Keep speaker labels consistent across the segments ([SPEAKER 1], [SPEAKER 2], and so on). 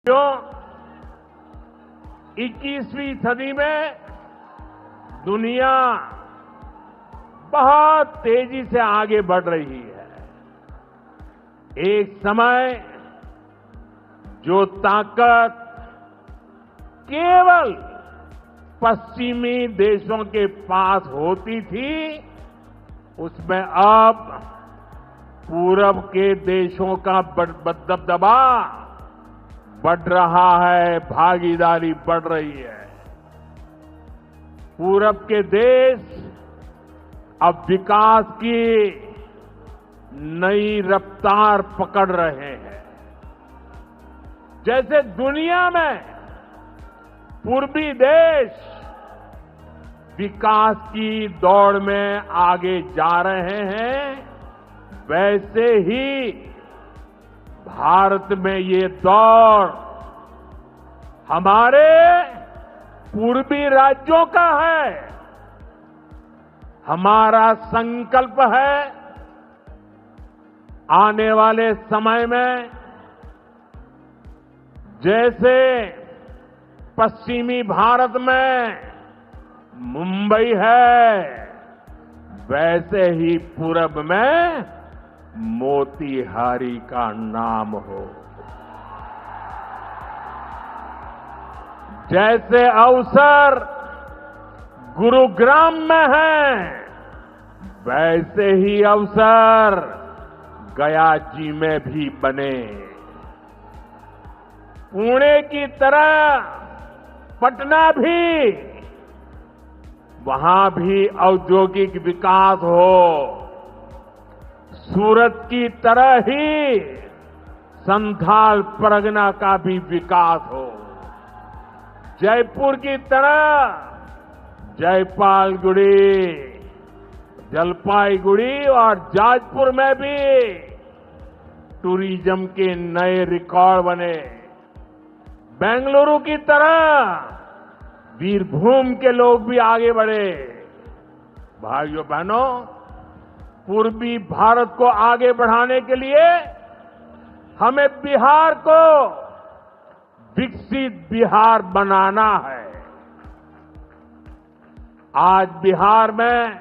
[SPEAKER 1] क्यों 21वीं सदी में दुनिया बहुत तेजी से आगे बढ़ रही है। एक समय जो ताकत केवल पश्चिमी देशों के पास होती थी, उसमें अब पूरब के देशों का दबदबा बढ़ रहा है, भागीदारी बढ़ रही है। पूरब के देश अब विकास की नई रफ्तार पकड़ रहे हैं। जैसे दुनिया में पूर्वी देश विकास की दौड़ में आगे जा रहे हैं, वैसे ही भारत में ये दौड़ हमारे पूर्वी राज्यों का है। हमारा संकल्प है आने वाले समय में जैसे पश्चिमी भारत में मुंबई है, वैसे ही पूरब में मोतीहारी का नाम हो। जैसे अवसर गुरुग्राम में है, वैसे ही अवसर गया जी में भी बने। पुणे की तरह पटना भी, वहां भी औद्योगिक विकास हो। सूरत की तरह ही संथाल परगना का भी विकास हो। जयपुर की तरह जयपालगुड़ी, जलपाईगुड़ी और जाजपुर में भी टूरिज्म के नए रिकॉर्ड बने। बेंगलुरु की तरह वीरभूम के लोग भी आगे बढ़े। भाइयों बहनों, पूर्वी भारत को आगे बढ़ाने के लिए हमें बिहार को विकसित बिहार बनाना है। आज बिहार में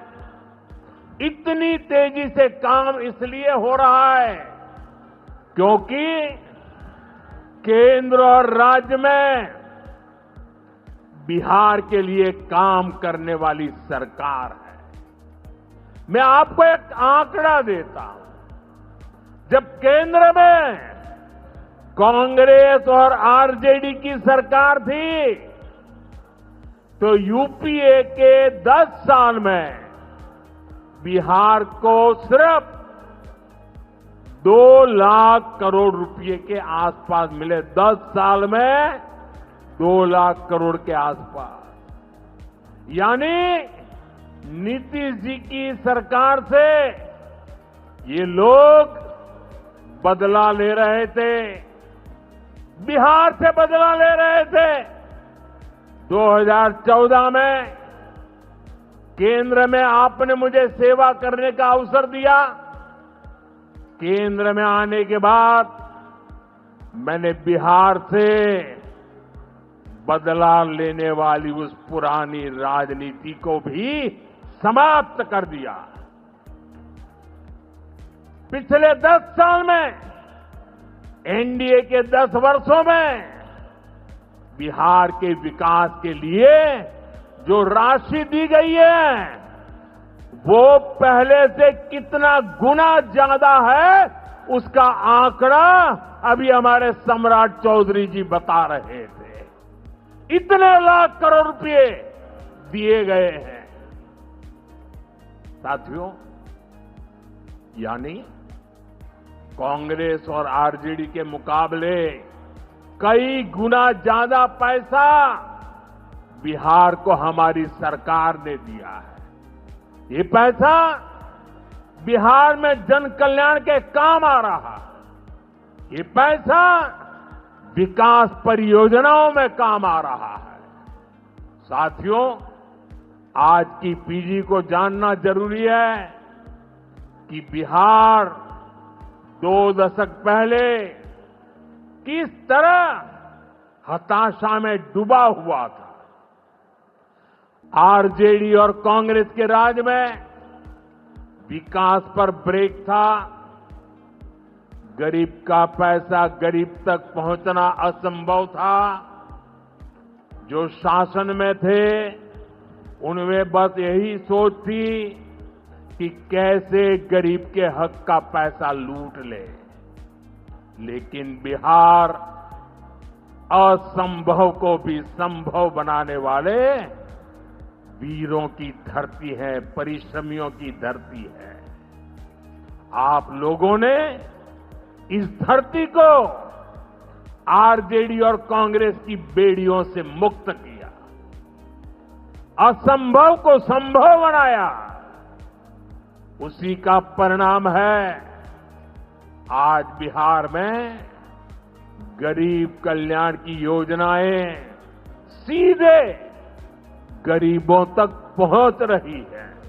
[SPEAKER 1] इतनी तेजी से काम इसलिए हो रहा है क्योंकि केंद्र और राज्य में बिहार के लिए काम करने वाली सरकार है। मैं आपको एक आंकड़ा देता हूं। जब केंद्र में कांग्रेस और आरजेडी की सरकार थी, तो यूपीए के 10 साल में बिहार को सिर्फ 2 लाख करोड़ रुपए के आसपास मिले। 10 साल में 2 लाख करोड़ के आसपास। यानी नीतीश जी की सरकार से ये लोग बदला ले रहे थे, बिहार से बदला ले रहे थे। 2014 में केंद्र में आपने मुझे सेवा करने का अवसर दिया। केंद्र में आने के बाद मैंने बिहार से बदला लेने वाली उस पुरानी राजनीति को भी समाप्त कर दिया। पिछले 10 साल में, एनडीए के 10 वर्षों में बिहार के विकास के लिए जो राशि दी गई है, वो पहले से कितना गुना ज्यादा है, उसका आंकड़ा अभी हमारे सम्राट चौधरी जी बता रहे थे। इतने लाख करोड़ रुपए दिए गए हैं। साथियों, यानी कांग्रेस और आरजेडी के मुकाबले कई गुना ज्यादा पैसा बिहार को हमारी सरकार ने दिया है। ये पैसा बिहार में जन कल्याण के काम आ रहा है। ये पैसा विकास परियोजनाओं में काम आ रहा है। साथियों, आज की पीढ़ी को जानना जरूरी है कि बिहार 2 दशक पहले किस तरह हताशा में डूबा हुआ था। आरजेडी और कांग्रेस के राज में विकास पर ब्रेक था। गरीब का पैसा गरीब तक पहुंचना असंभव था। जो शासन में थे उनमें बस यही सोच थी कि कैसे गरीब के हक का पैसा लूट ले। लेकिन बिहार असंभव को भी संभव बनाने वाले वीरों की धरती है, परिश्रमियों की धरती है। आप लोगों ने इस धरती को आरजेडी और कांग्रेस की बेड़ियों से मुक्त किया, असंभव को संभव बनाया। उसी का परिणाम है आज बिहार में गरीब कल्याण की योजनाएं सीधे गरीबों तक पहुंच रही है।